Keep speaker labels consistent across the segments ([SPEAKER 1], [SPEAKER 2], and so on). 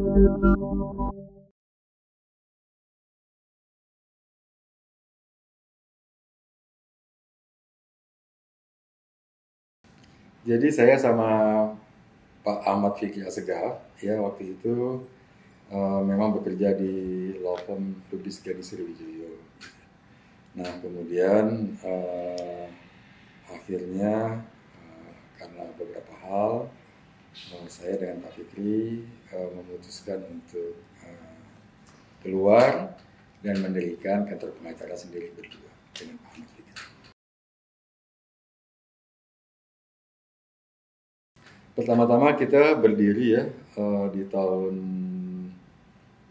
[SPEAKER 1] Jadi saya sama Pak Ahmad Fikri Assegaf ya waktu itu memang bekerja di law firm Lubis Gadis Sriwijaya. Nah kemudian akhirnya karena beberapa hal saya dengan Pak Fikri memutuskan untuk keluar dan mendirikan kantor pengacara sendiri berdua dengan Pak Ahmad Fikri. Pertama-tama kita berdiri ya di tahun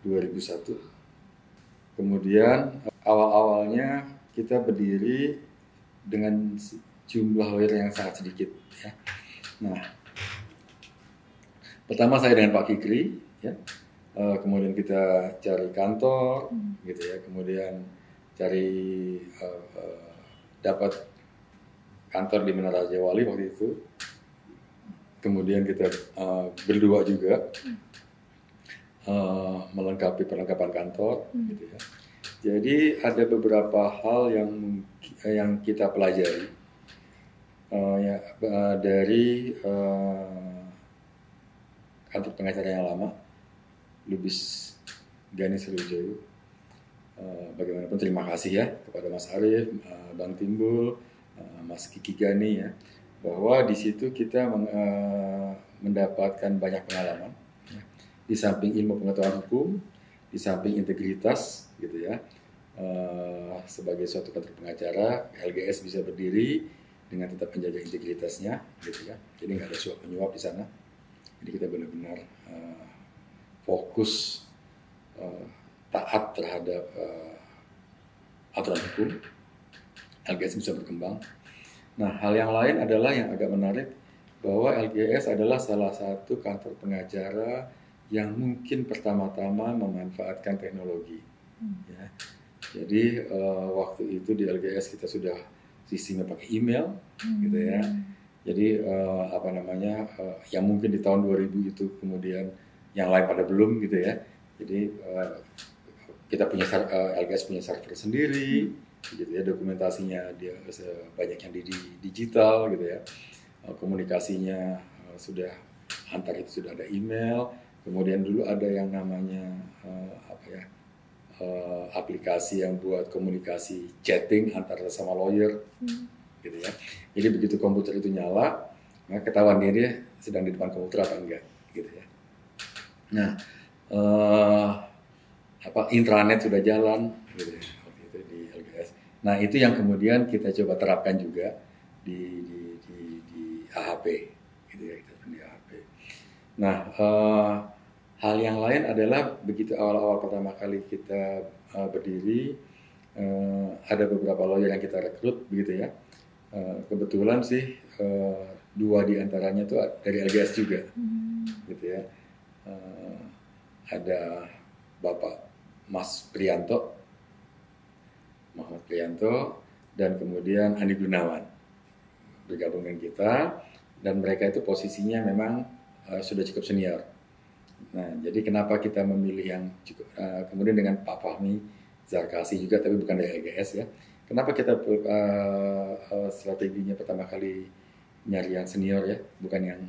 [SPEAKER 1] 2001. Kemudian awal-awalnya kita berdiri dengan jumlah lawyer yang sangat sedikit ya. Nah, pertama saya dengan Pak Fikri ya. Kemudian kita cari kantor gitu ya. Kemudian cari dapat kantor di Menara Raja Wali waktu itu. Kemudian kita berdua juga melengkapi perlengkapan kantor, gitu ya. Jadi ada beberapa hal yang kita pelajari dari kantor pengacara yang lama, Lubis Gadis Sriwijaya. Bagaimanapun terima kasih ya kepada Mas Arief, Bang Timbul, Mas Kiki Gani ya. Bahwa di situ kita mendapatkan banyak pengalaman ya. Di samping ilmu pengetahuan hukum, di samping integritas gitu ya, sebagai suatu kantor pengacara LGS bisa berdiri dengan tetap menjaga integritasnya gitu ya, jadi nggak ada suap menyuap di sana, jadi kita benar-benar fokus taat terhadap aturan hukum, LGS bisa berkembang. Nah, hal yang lain adalah yang agak menarik bahwa LGS adalah salah satu kantor pengacara yang mungkin pertama-tama memanfaatkan teknologi. Ya. Jadi waktu itu di LGS kita sudah sistemnya pakai email, gitu ya. Jadi yang mungkin di tahun 2000 itu kemudian yang lain pada belum, gitu ya. Jadi kita punya LGS punya server sendiri. Gitu ya, dokumentasinya dia banyak yang di digital gitu ya, komunikasinya sudah antar itu sudah ada email, kemudian dulu ada yang namanya aplikasi yang buat komunikasi chatting antara sama lawyer gitu ya, jadi begitu komputer itu nyala maka ketahuan dia sedang di depan komputer apa enggak gitu ya. Nah intranet sudah jalan gitu ya. Nah itu yang kemudian kita coba terapkan juga di AHP, gitu ya, kita di AHP. Nah hal yang lain adalah begitu awal-awal pertama kali kita berdiri, ada beberapa lawyer yang kita rekrut, begitu ya. Kebetulan sih 2 diantaranya itu dari LGS juga, gitu ya. Ada Bapak Mas Prianto, Muhammad Prianto, dan kemudian Andi Gunawan bergabung dengan kita, dan mereka itu posisinya memang sudah cukup senior. Nah, jadi kenapa kita memilih yang cukup kemudian dengan Pak Fahmi Zarkasi juga, tapi bukan dari LGS ya. Kenapa kita strateginya pertama kali nyari yang senior ya, bukan yang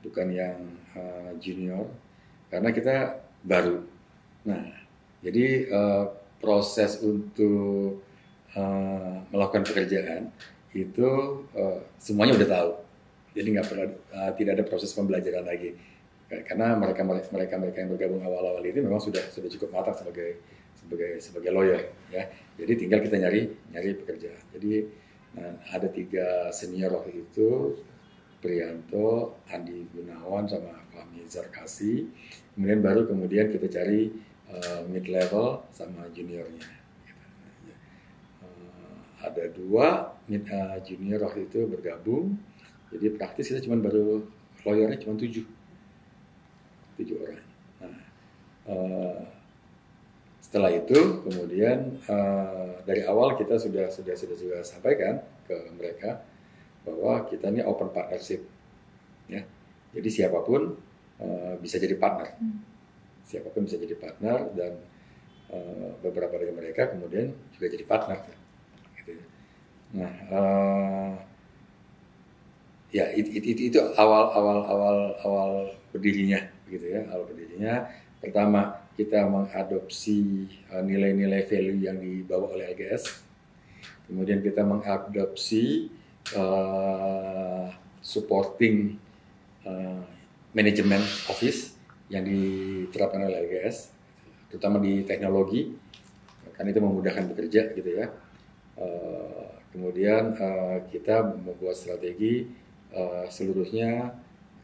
[SPEAKER 1] bukan yang junior, karena kita baru. Nah, jadi proses untuk melakukan pekerjaan itu semuanya udah tahu, jadi nggak pernah tidak ada proses pembelajaran lagi, karena mereka yang bergabung awal-awal ini memang sudah cukup matang sebagai lawyer ya, jadi tinggal kita nyari pekerjaan. Jadi ada 3 senior waktu itu, Prianto, Andi Gunawan, sama Fahmi Zarkasi, kemudian kita cari mid level sama juniornya. Ada 2 junior waktu itu bergabung, jadi praktis kita baru lawyernya cuma 7 orang. Nah, setelah itu kemudian dari awal kita sudah sampaikan ke mereka bahwa kita ini open partnership, ya. Jadi siapapun bisa jadi partner. Siapapun bisa jadi partner, dan beberapa dari mereka kemudian juga jadi partner. Gitu. Nah, ya itu awal berdirinya, gitu ya. Awal berdirinya, pertama kita mengadopsi nilai-nilai value yang dibawa oleh LGS. Kemudian kita mengadopsi supporting manajemen office yang diterapkan oleh LGS, terutama di teknologi, kan itu memudahkan bekerja, gitu ya. Kemudian kita membuat strategi seluruhnya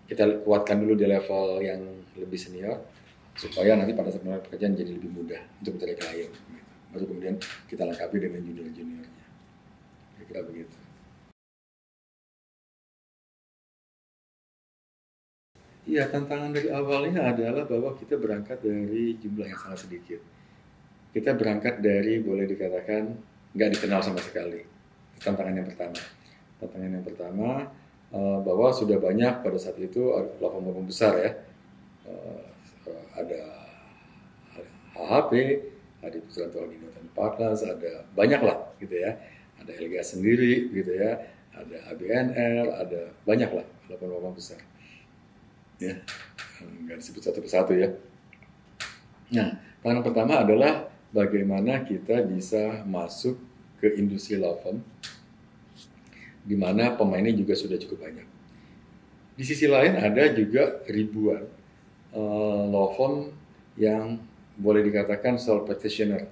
[SPEAKER 1] kita kuatkan dulu di level yang lebih senior, supaya nanti pada saat mulai pekerjaan jadi lebih mudah untuk mencari klien. Gitu. Baru kemudian kita lengkapi dengan junior-juniornya. Kira-kira begitu. Iya, tantangan dari awalnya adalah bahwa kita berangkat dari jumlah yang sangat sedikit. Kita berangkat dari, boleh dikatakan, nggak dikenal sama sekali. Tantangan yang pertama. Tantangan yang pertama, bahwa sudah banyak pada saat itu law firm besar ya. Ada HHP, ada Putra Aldino dan Partners, ada banyak lah, gitu ya. Ada LGS sendiri, gitu ya. Ada ABNR, ada banyak lah law firm besar. Ya, nggak disebut satu persatu ya. Nah, tantangan pertama adalah bagaimana kita bisa masuk ke industri law firm, di mana pemainnya juga sudah cukup banyak. Di sisi lain ada juga ribuan law firm yang boleh dikatakan sole practitioner,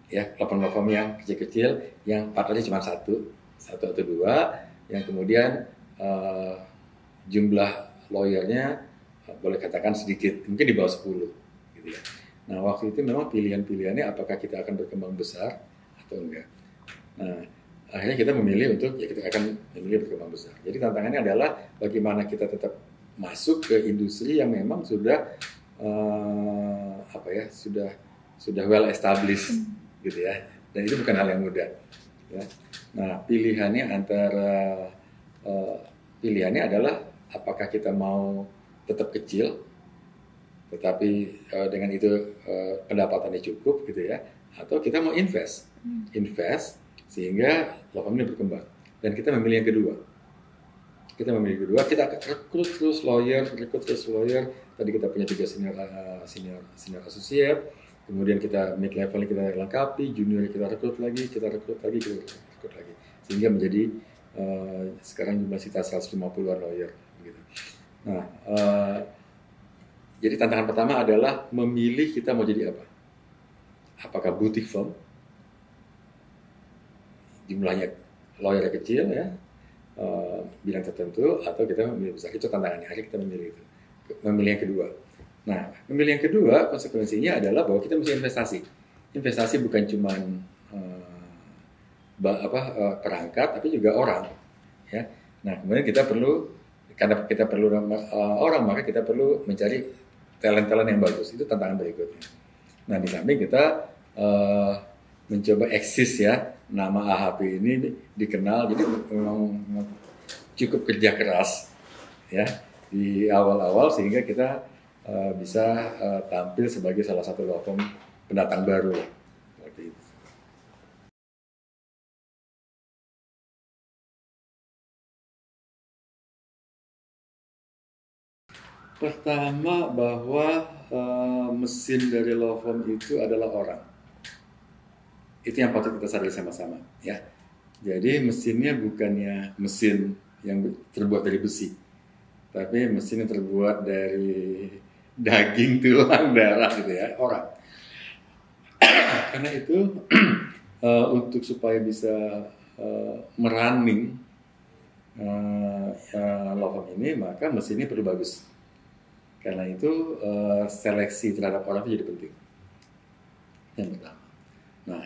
[SPEAKER 1] ya, law firm yang kecil-kecil, yang partnernya cuma satu atau dua, yang kemudian jumlah lawyernya boleh katakan sedikit, mungkin di bawah 10, gitu ya. Nah, waktu itu memang pilihan-pilihannya apakah kita akan berkembang besar atau enggak. Nah, akhirnya kita memilih untuk, ya kita akan memilih berkembang besar. Jadi tantangannya adalah bagaimana kita tetap masuk ke industri yang memang sudah sudah well established, gitu ya. Dan itu bukan hal yang mudah. Ya. Nah, pilihannya adalah apakah kita mau tetap kecil, tetapi dengan itu pendapatannya cukup, gitu ya, atau kita mau invest sehingga law firm ini berkembang. Dan kita memilih yang kedua. Kita rekrut terus lawyer. Tadi kita punya 3 senior associate, kemudian kita mid level kita lengkapi, junior kita rekrut lagi, sehingga menjadi sekarang jumlah kita 150-an lawyer. Nah, jadi tantangan pertama adalah memilih kita mau jadi apa. Apakah boutique firm, jumlahnya lawyer kecil ya, bidang tertentu, atau kita memilih besar. Itu tantangannya. Akhirnya kita memilih itu. Memilih yang kedua. Nah, memilih yang kedua konsekuensinya adalah bahwa kita mesti investasi. Investasi bukan cuma perangkat, tapi juga orang. Ya. Nah, kemudian karena kita perlu orang, maka kita perlu mencari talent-talent yang bagus. Itu tantangan berikutnya. Nah, di samping kita mencoba eksis ya, nama AHP ini dikenal, jadi memang cukup kerja keras ya di awal-awal, sehingga kita bisa tampil sebagai salah satu law firm pendatang baru seperti itu. Pertama, bahwa mesin dari law firm itu adalah orang. Itu yang patut kita sadari sama-sama, ya. Jadi mesinnya bukannya mesin yang terbuat dari besi, tapi mesin yang terbuat dari daging, tulang, darah, gitu ya, orang. Karena itu untuk supaya bisa merunning law firm ini, maka mesinnya perlu bagus. Karena itu seleksi terhadap orang itu jadi penting. Yang pertama. Nah,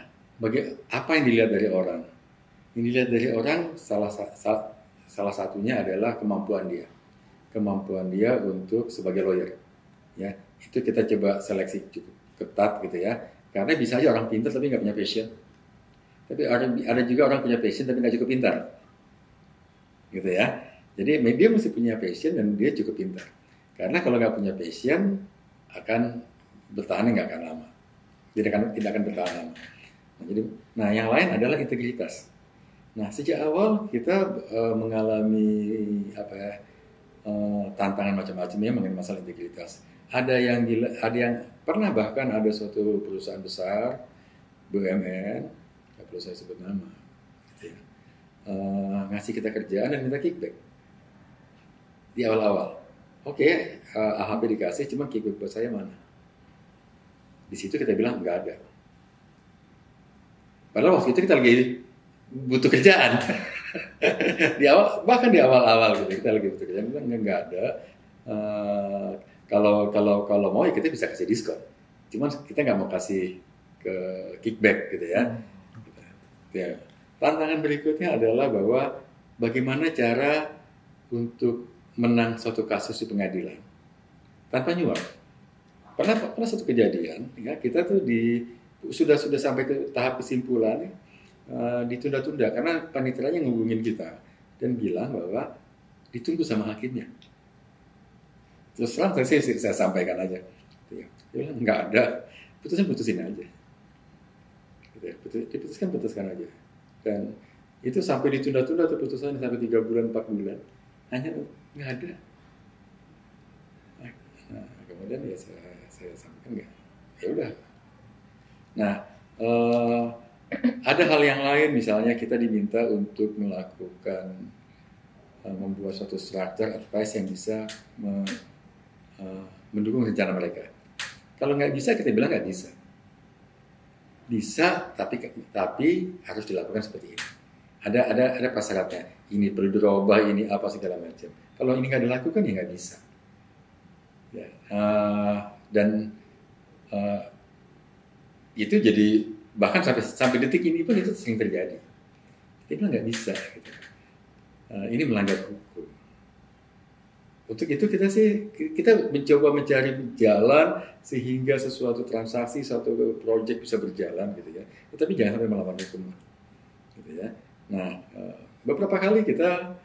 [SPEAKER 1] apa yang dilihat dari orang? Yang dilihat dari orang salah satunya adalah kemampuan dia untuk sebagai lawyer. Ya, itu kita coba seleksi cukup ketat, gitu ya. Karena bisa aja orang pintar tapi nggak punya passion. Tapi ada juga orang punya passion tapi nggak cukup pintar, gitu ya. Jadi dia mesti punya passion dan dia cukup pintar. Karena kalau nggak punya passion, akan bertahan nggak akan lama. Tidak akan bertahan lama. Nah, yang lain adalah integritas. Nah, sejak awal kita mengalami tantangan macam-macam ya mengenai masalah integritas. Ada yang pernah bahkan ada suatu perusahaan besar BUMN, nggak perlu saya sebut nama, gitu ya, ngasih kita kerjaan dan minta kickback di awal-awal. Oke, AHP dikasih, cuma kickback buat saya mana? Di situ kita bilang nggak ada. Padahal waktu itu kita lagi butuh kerjaan. Bahkan di awal-awal gitu, kita lagi butuh kerjaan, nggak ada. Kalau mau ya kita bisa kasih diskon. Cuman kita nggak mau kasih ke kickback gitu ya. Ya. Tantangan berikutnya adalah bahwa bagaimana cara untuk menang suatu kasus di pengadilan tanpa nyuap. Pernah satu kejadian, ya kita tuh sudah sampai ke tahap kesimpulan, ditunda-tunda karena panitianya ngehubungin kita dan bilang bahwa ditunggu sama hakimnya. Terus terang saya sampaikan aja, dia bilang nggak ada, putusin aja. Putuskan aja. Dan itu sampai ditunda-tunda tuh putusannya sampai 3 bulan, 4 bulan, hanya nggak ada. Nah, kemudian ya saya sampaikan nggak, ya udah. Nah, ada hal yang lain, misalnya kita diminta untuk melakukan membuat suatu structure advice yang bisa mendukung rencana mereka. Kalau nggak bisa, kita bilang nggak bisa. Bisa, tapi harus dilakukan seperti ini. Ada prasyaratnya. Ini perlu dirubah, ini apa segala macam. Kalau ini nggak dilakukan, ya nggak bisa. Ya, dan itu jadi bahkan sampai detik ini pun itu sering terjadi. Kita bilang nggak bisa. Gitu. Ini melanggar hukum. Untuk itu kita mencoba mencari jalan sehingga sesuatu transaksi, suatu project bisa berjalan gitu ya. Tetapi jangan sampai melawan hukum, gitu ya. Nah, beberapa kali kita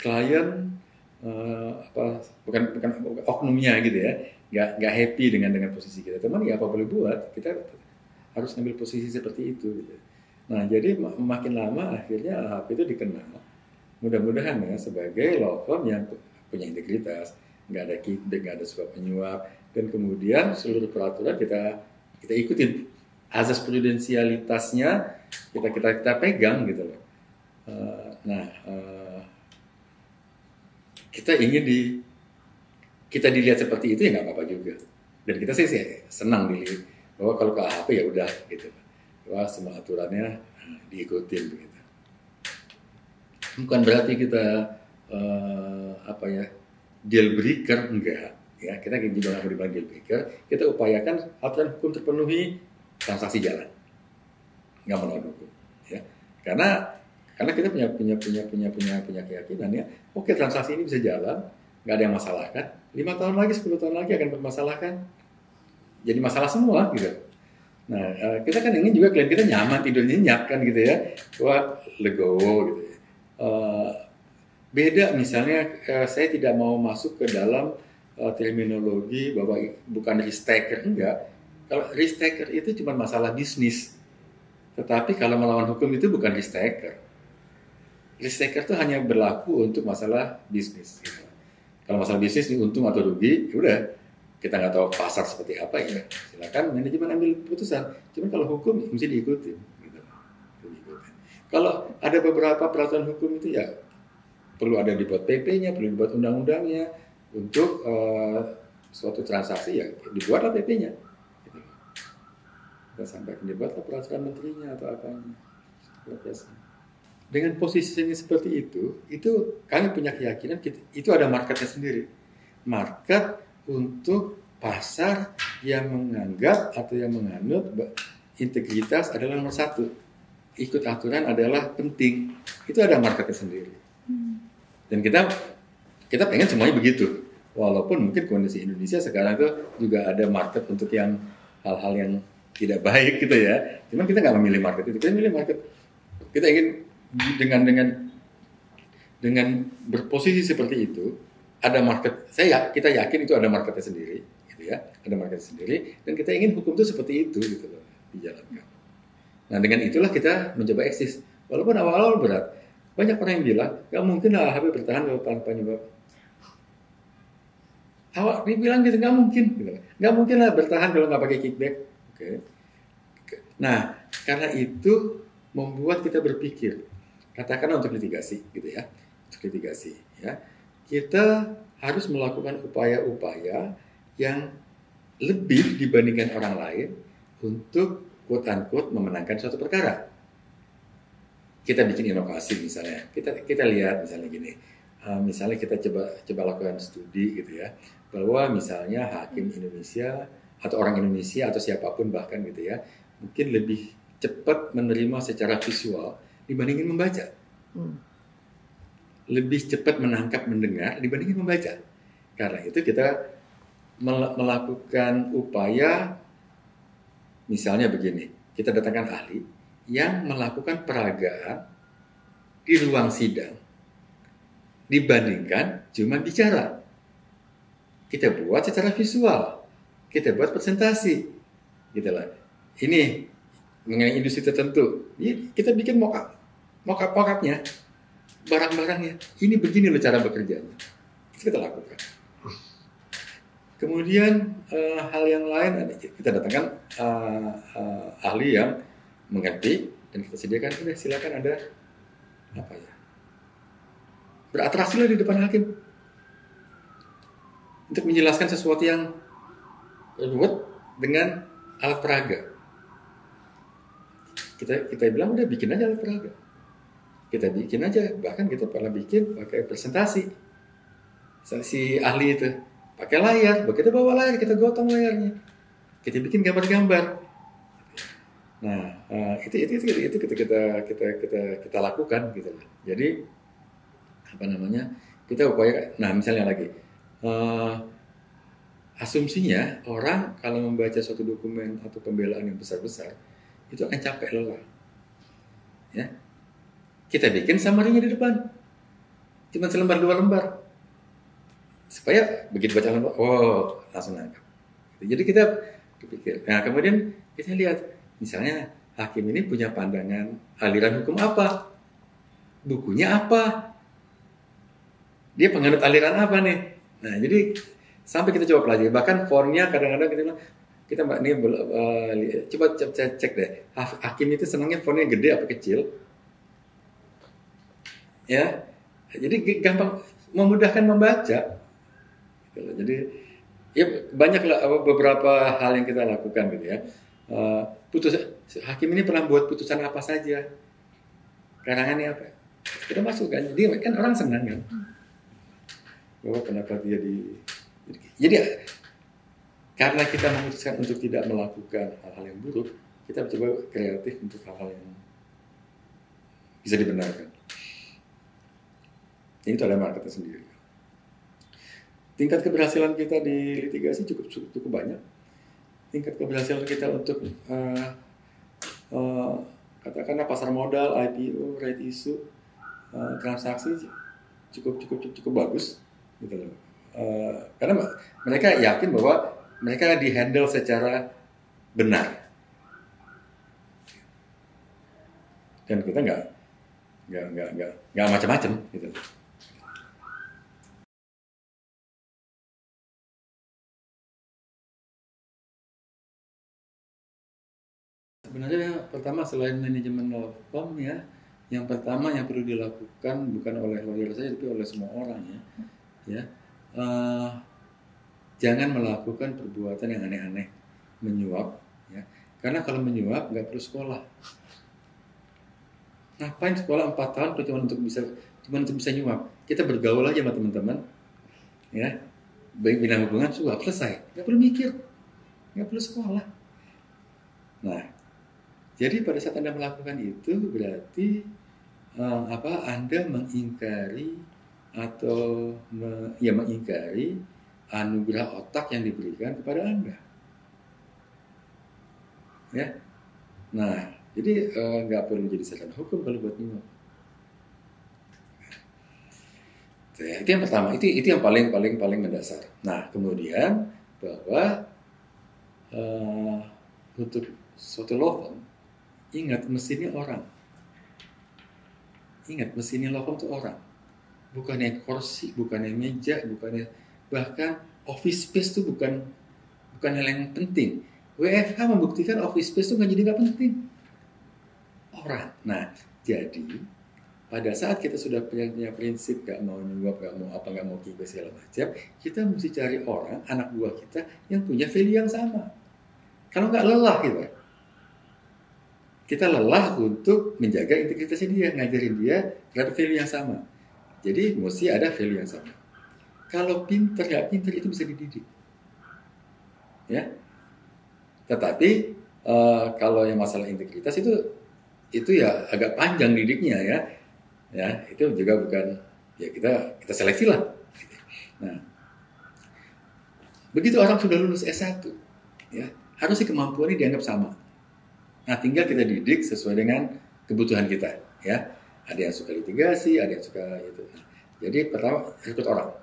[SPEAKER 1] klien bukan oknumnya gitu ya, nggak happy dengan posisi kita. Teman ya apa boleh buat, kita harus ambil posisi seperti itu. Gitu. Nah, jadi makin lama akhirnya AHP itu dikenal. Mudah-mudahan ya sebagai law firm yang punya integritas, nggak ada kickback, nggak ada suap menyuap, dan kemudian seluruh peraturan kita ikutin, azas prudensialitasnya kita pegang gitu loh. Kita ingin kita dilihat seperti itu ya nggak apa-apa juga, dan kita sih senang dilihat bahwa kalau ke AHP ya udah gitu, bahwa semua aturannya diikutin begitu. Bukan berarti kita deal breaker, enggak ya, kita juga nggak dibilang deal breaker, kita upayakan aturan hukum terpenuhi, transaksi jalan, nggak melawan hukum ya, karena kita punya keyakinan ya, oke, transaksi ini bisa jalan, nggak ada yang masalahkan, 5 tahun lagi, 10 tahun lagi akan bermasalahkan, jadi masalah semua gitu. Nah, kita kan ingin juga klien kita nyaman, tidur nyenyak kan gitu ya, wah legowo gitu ya. Beda misalnya, saya tidak mau masuk ke dalam terminologi bahwa bukan risk taker, enggak. Kalau risk taker itu cuma masalah bisnis, tetapi kalau melawan hukum itu bukan risk taker. Risk taker itu hanya berlaku untuk masalah bisnis. Gitu. Kalau masalah bisnis ini untung atau rugi, udah kita nggak tahu pasar seperti apa ya, silakan manajemen ambil putusan. Cuma kalau hukum mesti diikutin. Kalau ada beberapa peraturan hukum itu ya perlu ada dibuat PP-nya, perlu dibuat undang-undangnya untuk suatu transaksi ya dibuatlah PP-nya. Gitu. Kita sampaikan dibuatlah peraturan menterinya atau apanya. Dengan posisi seperti itu kami punya keyakinan itu ada marketnya sendiri. Market untuk pasar yang menganggap atau yang menganut integritas adalah nomor 1. Ikut aturan adalah penting, itu ada marketnya sendiri. Dan kita pengen semuanya begitu, walaupun mungkin kondisi Indonesia sekarang itu juga ada market untuk yang hal-hal yang tidak baik gitu ya. Cuman kita nggak memilih market itu, kita memilih market. Kita ingin dengan berposisi seperti itu, ada market, kita yakin itu ada marketnya sendiri, gitu ya, ada market sendiri, dan kita ingin hukum itu seperti itu, gitu loh, dijalankan. Nah dengan itulah kita mencoba eksis, walaupun awal-awal berat. Banyak orang yang bilang, nggak mungkin lah HB bertahan kalau tanpa nyebab. Awak dibilang gitu, nggak mungkin, gitu. Nggak mungkin lah bertahan kalau nggak pakai kickback. Oke. Nah karena itu membuat kita berpikir, katakanlah untuk litigasi, gitu ya, untuk litigasi, ya, kita harus melakukan upaya-upaya yang lebih dibandingkan orang lain untuk quote-unquote memenangkan suatu perkara. Kita bikin inovasi misalnya, kita lihat misalnya gini, misalnya kita coba lakukan studi gitu ya, bahwa misalnya hakim Indonesia atau orang Indonesia atau siapapun bahkan gitu ya, mungkin lebih cepat menerima secara visual dibandingin membaca. Lebih cepat menangkap mendengar dibandingin membaca. Karena itu kita melakukan upaya, misalnya begini, kita datangkan ahli yang melakukan peragaan di ruang sidang dibandingkan cuma bicara. Kita buat secara visual, kita buat presentasi, gitu lah. Ini mengenai industri tertentu, kita bikin mock-up-nya, barang-barangnya. Ini begini loh cara bekerjanya. Itu kita lakukan. Kemudian hal yang lain, kita datangkan ahli yang mengerti dan kita sediakan, udah silakan ada apa ya, beratraksilah di depan hakim untuk menjelaskan sesuatu yang ruwet dengan alat peraga. Kita bilang udah bikin aja alat peraga, kita bikin aja, bahkan kita pernah bikin pakai presentasi. Si ahli itu pakai layar, begitu bawa layar kita gotong layarnya, kita bikin gambar-gambar. Nah, itu kita lakukan gitu. Jadi apa namanya? Kita upaya. Nah, misalnya lagi asumsinya orang kalau membaca suatu dokumen atau pembelaan yang besar-besar itu akan capek, lelah. Ya. Kita bikin summary-nya di depan. Cuma selembar 2 lembar. Supaya begitu baca lembar, oh, langsung nangkap. Jadi kita berpikir. Nah, kemudian kita lihat misalnya hakim ini punya pandangan aliran hukum apa? Bukunya apa? Dia penganut aliran apa nih? Nah, jadi sampai kita coba pelajari. Bahkan fontnya kadang-kadang kita mbak ini coba cek deh. Hakim itu senangnya fontnya gede apa kecil? Ya, jadi gampang, memudahkan membaca. Jadi ya banyaklah beberapa hal yang kita lakukan gitu ya. Hakim ini pernah buat putusan apa saja, karangannya apa, kita masukkan. Jadi kan orang senang kan bahwa pendapat dia jadi karena kita memutuskan untuk tidak melakukan hal-hal yang buruk, kita coba kreatif untuk hal-hal yang bisa dibenarkan. Ini itu ada marketnya sendiri. Tingkat keberhasilan kita di litigasi cukup banyak. Tingkat keberhasilan kita untuk katakanlah pasar modal, IPO, right issue, transaksi cukup bagus, gitu loh. Karena mereka yakin bahwa mereka dihandle secara benar, dan kita nggak macam-macam, gitu. Sebenarnya pertama selain manajemen law firm ya, yang pertama yang perlu dilakukan bukan oleh lawyer saja tapi oleh semua orang ya, jangan melakukan perbuatan yang aneh-aneh, menyuap ya, karena kalau menyuap nggak perlu sekolah. Ngapain sekolah 4 tahun cuma untuk bisa nyuap? Kita bergaul aja sama teman-teman ya, bina hubungan, suap, selesai, nggak perlu mikir, nggak perlu sekolah. Nah, jadi pada saat Anda melakukan itu berarti Anda mengingkari atau mengingkari anugerah otak yang diberikan kepada Anda. Ya. Nah, jadi nggak perlu jadi sarjana hukum kalau buat nyuap. Ya, itu yang pertama, itu yang paling mendasar. Nah, kemudian bahwa untuk suatu law firm, ingat mesinnya orang. Ingat mesinnya law firm itu orang. Bukannya kursi, bukannya meja, bukannya bahkan office space itu bukan hal yang penting. WFH membuktikan office space itu nggak jadi nggak penting. Orang. Nah, jadi pada saat kita sudah punya prinsip gak mau nyuap, gak mau apa, gak mau kibai segala macam, kita mesti cari orang, anak buah kita yang punya value yang sama. Kalau nggak lelah kita lelah untuk menjaga integritasnya dia, ngajarin dia terhadap value yang sama. Jadi mesti ada value yang sama. Kalau pinter nggak pinter itu bisa dididik, ya. Tetapi kalau yang masalah integritas itu ya agak panjang didiknya ya itu juga bukan ya kita seleksi lah. Nah, begitu orang sudah lulus S1 ya harusnya kemampuannya dianggap sama. Nah, tinggal kita didik sesuai dengan kebutuhan kita ya. Ada yang suka litigasi, ada yang suka itu. Nah, jadi pertama rekrut orang.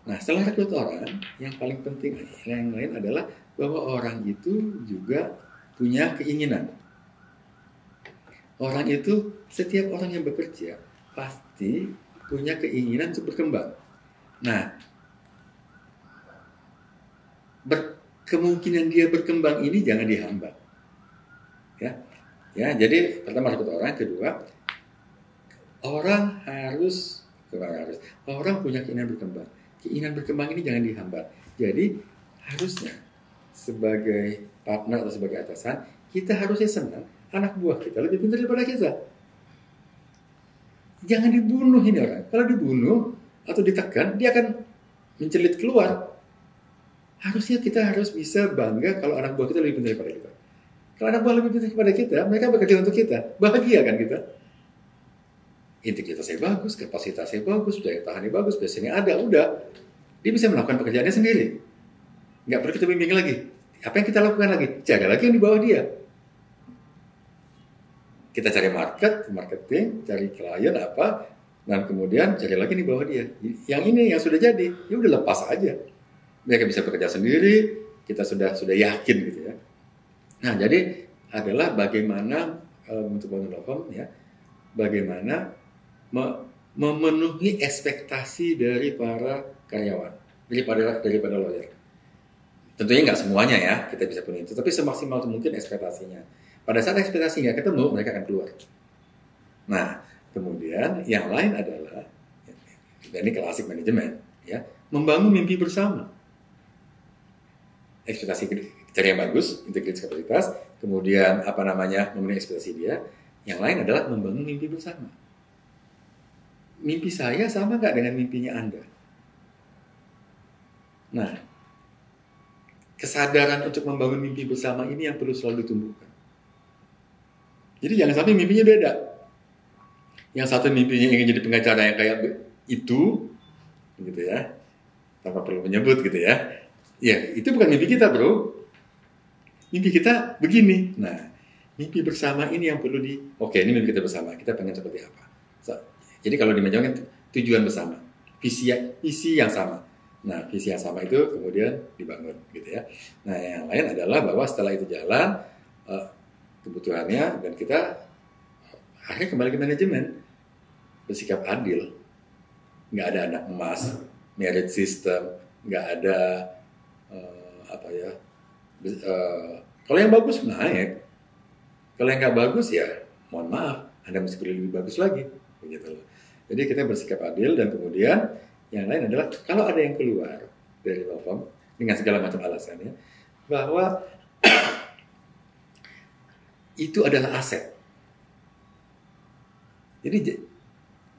[SPEAKER 1] Nah, setelah rekrut orang, yang paling penting yang lain adalah bahwa orang itu juga punya keinginan. Orang itu, setiap orang yang bekerja pasti punya keinginan untuk berkembang. Nah, kemungkinan dia berkembang ini jangan dihambat. Ya, jadi pertama rekrut orang, kedua orang punya keinginan berkembang. Keinginan berkembang ini jangan dihambat. Jadi harusnya sebagai partner atau sebagai atasan kita harusnya senang anak buah kita lebih pintar daripada kita. Jangan dibunuh ini orang. Kalau dibunuh atau ditekan, dia akan mencelit keluar. Harusnya kita harus bisa bangga kalau anak buah kita lebih pintar daripada kita. Kalau anak buah lebih pintar daripada kita, mereka bekerja untuk kita. Bahagia kan kita? Integritasnya bagus, kapasitasnya bagus, daya tahannya bagus, biasanya ada, udah. Dia bisa melakukan pekerjaannya sendiri. Nggak perlu kita bimbing lagi. Apa yang kita lakukan lagi? Jaga lagi yang di bawah dia. Kita cari marketing, cari klien apa, dan kemudian cari lagi di bawah dia. Yang ini yang sudah jadi, ya udah lepas aja. Mereka bisa bekerja sendiri, kita sudah yakin gitu ya. Nah, jadi adalah bagaimana untuk bangun law firm ya, bagaimana memenuhi ekspektasi dari para karyawan, daripada lawyer. Tentunya nggak semuanya ya, kita bisa penuhi itu, tapi semaksimal mungkin ekspektasinya. Pada saat ekspektasi nggak ketemu, mereka akan keluar. Nah, kemudian yang lain adalah, dan ini klasik manajemen, ya, membangun mimpi bersama. Ekspektasi cari yang bagus, integritas kapasitas, kemudian memenuhi ekspektasi dia. Yang lain adalah membangun mimpi bersama. Mimpi saya sama nggak dengan mimpinya Anda? Nah, kesadaran untuk membangun mimpi bersama ini yang perlu selalu ditumbuhkan. Jadi jangan sampai mimpinya beda. Yang satu mimpinya ingin jadi pengacara yang kayak itu, gitu ya, tanpa perlu menyebut gitu ya. Ya, itu bukan mimpi kita, bro. Mimpi kita begini. Nah, mimpi bersama ini yang perlu oke, ini mimpi kita bersama. Kita pengen seperti apa? Jadi kalau dimenjangkan tujuan bersama, visi yang sama. Nah, visi yang sama itu kemudian dibangun, gitu ya. Nah, yang lain adalah bahwa setelah itu jalan, kebutuhannya, dan kita akhirnya kembali ke manajemen, bersikap adil, nggak ada anak emas, merit system, nggak ada kalau yang bagus naik, kalau yang nggak bagus ya mohon maaf, Anda mesti lebih bagus lagi, begitu loh. Jadi kita bersikap adil, dan kemudian yang lain adalah kalau ada yang keluar dari law firm dengan segala macam alasannya, bahwa itu adalah aset. Jadi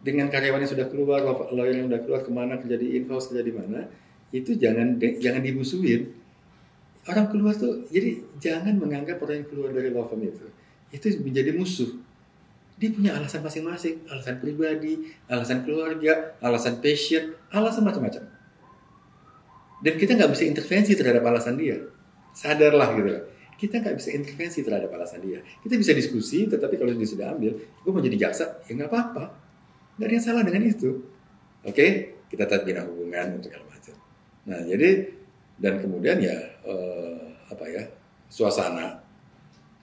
[SPEAKER 1] dengan karyawan yang sudah keluar, lawyer yang sudah keluar kemana, kerja di in-house, kerja di mana, itu jangan dimusuhin. Orang keluar tuh, jadi jangan menganggap orang yang keluar dari law firm itu menjadi musuh. Dia punya alasan masing-masing, alasan pribadi, alasan keluarga, alasan passion, alasan macam-macam. Dan kita nggak bisa intervensi terhadap alasan dia. Sadarlah gitu. Kita nggak bisa intervensi terhadap alasan dia. Kita bisa diskusi, tetapi kalau dia sudah ambil, gue mau jadi jaksa, ya nggak apa-apa. Nggak ada yang salah dengan itu. Oke? kita tetap bina hubungan untuk segala macam. Nah, jadi dan kemudian ya suasana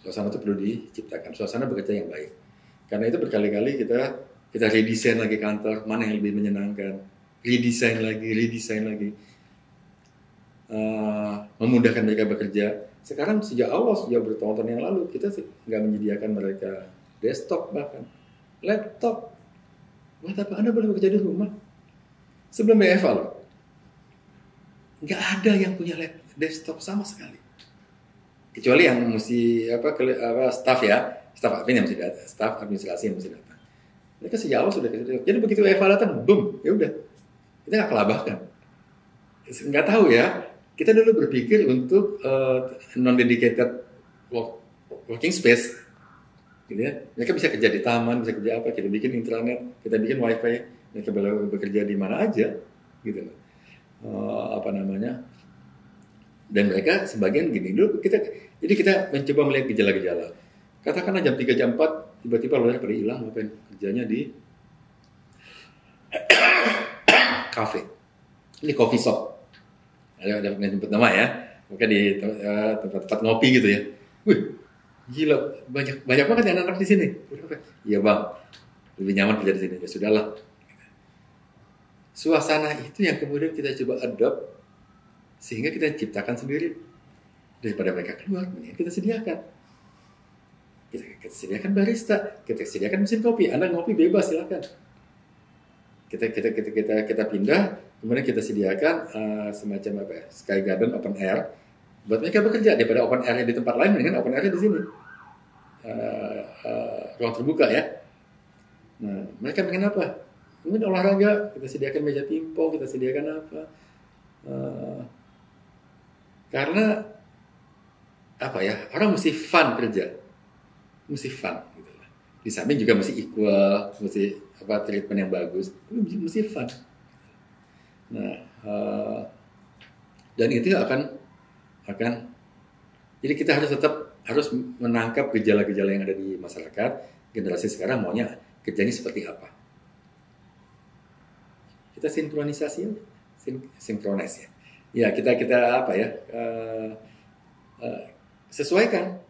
[SPEAKER 1] itu perlu diciptakan, suasana bekerja yang baik. Karena itu berkali-kali kita redesign lagi kantor, mana yang lebih menyenangkan, redesign lagi, memudahkan mereka bekerja. Sekarang sejak bertahun-tahun yang lalu kita nggak menyediakan mereka desktop, bahkan laptop. Buat apa Anda boleh bekerja di rumah? Sebelum BFA loh, nggak ada yang punya desktop sama sekali. Kecuali yang mesti staff admin yang mesti datang, staff administrasi yang mesti datang. Mereka sejak awal sudah kasih. Jadi begitu BFA datang, boom, ya udah, kita nggak kelabahkan. Nggak tahu ya. Kita dulu berpikir untuk non-dedicated working space, gitu ya. Mereka bisa kerja di taman, bisa kerja apa, kita bikin intranet, kita bikin wifi, mereka boleh bekerja di mana aja, gitu. Dan mereka sebagian gini dulu, jadi kita mencoba melihat gejala-gejala. Katakanlah jam 3, jam 4, tiba-tiba luar pada hilang, ngapain kerjanya di kafe, ini coffee shop. Ada menyebut nama ya, mungkin di tempat-tempat ngopi gitu ya. Wih, gila, banyak banget ya anak-anak di sini. Iya bang, lebih nyaman kerja di sini. Ya sudahlah. Suasana itu yang kemudian kita coba adopt sehingga kita ciptakan sendiri. Daripada mereka keluar, mendingan kita sediakan. Kita sediakan barista, kita sediakan mesin kopi. Anda ngopi bebas, silakan. Kita pindah, kemudian kita sediakan semacam sky garden open air buat mereka bekerja. Daripada open air di tempat lain, mendingan open air di sini, ruang terbuka ya. Nah, mereka pengen apa? Mungkin olahraga, kita sediakan meja pingpong, kita sediakan apa? Karena orang mesti fun kerja, mesti fun gitu. Di samping juga mesti equal, mesti treatment yang bagus, mesti fun. Nah, dan itu akan jadi kita harus menangkap gejala-gejala yang ada di masyarakat. Generasi sekarang maunya kerjanya seperti apa? Kita sinkronis ya. Ya kita sesuaikan.